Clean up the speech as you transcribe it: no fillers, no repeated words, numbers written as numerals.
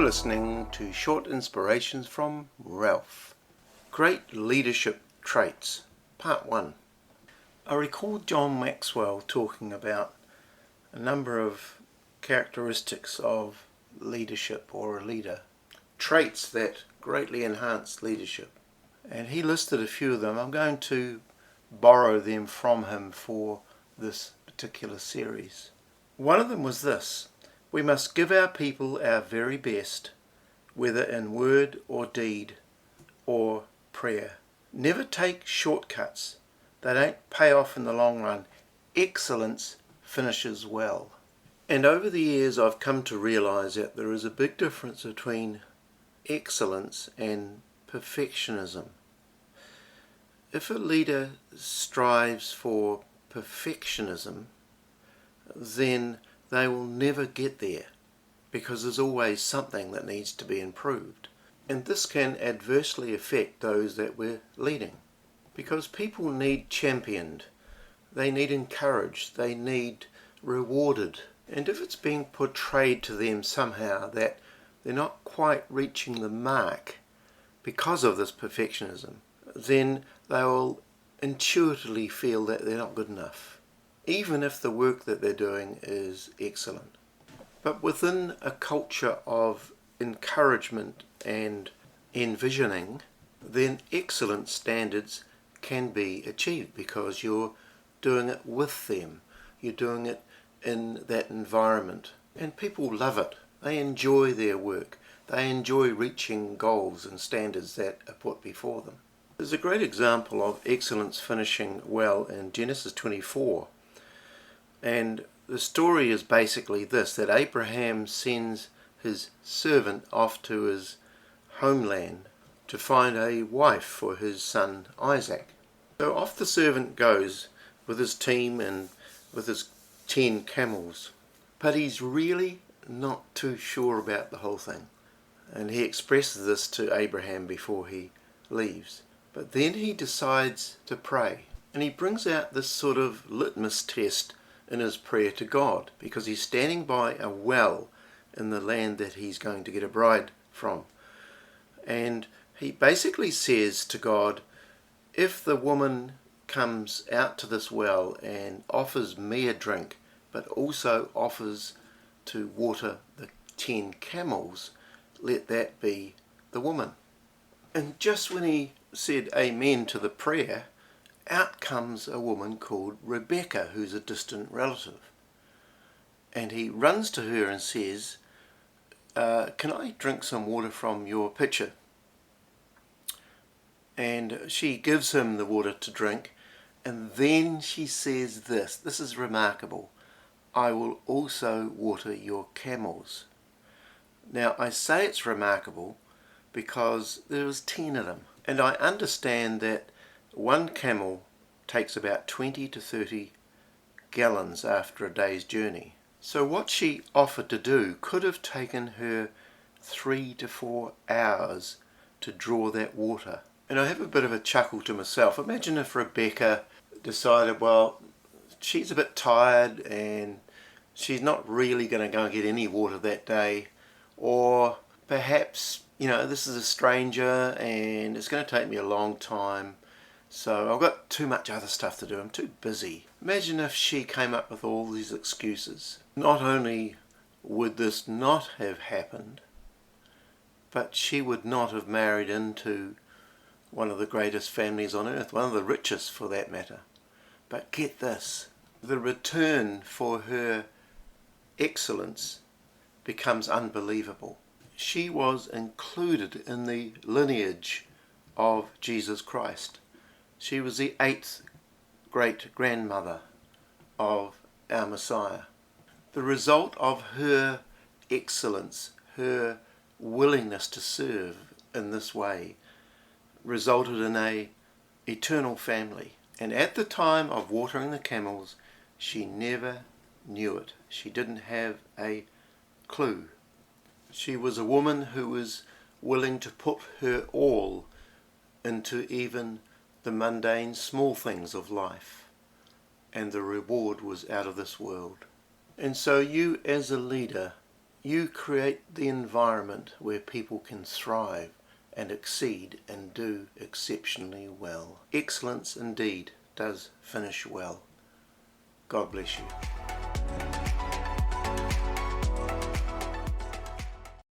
You're listening to Short Inspirations from Ralph. Great Leadership Traits, Part 1. I recall John Maxwell talking about a number of characteristics of leadership or a leader, traits that greatly enhance leadership. And he listed a few of them. I'm going to borrow them from him for this particular series. One of them was this: we must give our people our very best, whether in word or deed or prayer. Never take shortcuts. They don't pay off in the long run. Excellence finishes well. And over the years I've come to realize that there is a big difference between excellence and perfectionism. If a leader strives for perfectionism, then they will never get there, because there's always something that needs to be improved. And this can adversely affect those that we're leading, because people need championed, they need encouraged, they need rewarded. And if it's being portrayed to them somehow that they're not quite reaching the mark because of this perfectionism, then they will intuitively feel that they're not good enough, even if the work that they're doing is excellent. But within a culture of encouragement and envisioning, then excellent standards can be achieved because you're doing it with them. You're doing it in that environment. And people love it. They enjoy their work. They enjoy reaching goals and standards that are put before them. There's a great example of excellence finishing well in Genesis 24. And the story is basically this, that Abraham sends his servant off to his homeland to find a wife for his son Isaac. So off the servant goes with his team and with his 10 camels. But he's really not too sure about the whole thing. And he expresses this to Abraham before he leaves. But then he decides to pray. And he brings out this sort of litmus test in his prayer to God, because he's standing by a well in the land that he's going to get a bride from. And he basically says to God, if the woman comes out to this well and offers me a drink, but also offers to water the 10 camels, let that be the woman. And just when he said amen to the prayer, out comes a woman called Rebecca, who's a distant relative. And he runs to her and says, can I drink some water from your pitcher? And she gives him the water to drink, and then she says this is remarkable: I will also water your camels. Now I say it's remarkable because there was 10 of them, and I understand that one camel takes about 20 to 30 gallons after a day's journey. So what she offered to do could have taken her 3 to 4 hours to draw that water. And I have a bit of a chuckle to myself. Imagine if Rebecca decided, well, she's a bit tired and she's not really going to go and get any water that day, or perhaps, this is a stranger and it's going to take me a long time, so I've got too much other stuff to do, I'm too busy. Imagine if she came up with all these excuses. Not only would this not have happened, but she would not have married into one of the greatest families on earth, one of the richest for that matter. But get this, the return for her excellence becomes unbelievable. She was included in the lineage of Jesus Christ. She was the 8th great-grandmother of our Messiah. The result of her excellence, her willingness to serve in this way, resulted in an eternal family. And at the time of watering the camels, she never knew it. She didn't have a clue. She was a woman who was willing to put her all into even the mundane small things of life, and the reward was out of this world. And so you as a leader You create the environment where people can thrive and exceed and do exceptionally well. Excellence indeed does finish well. God bless you.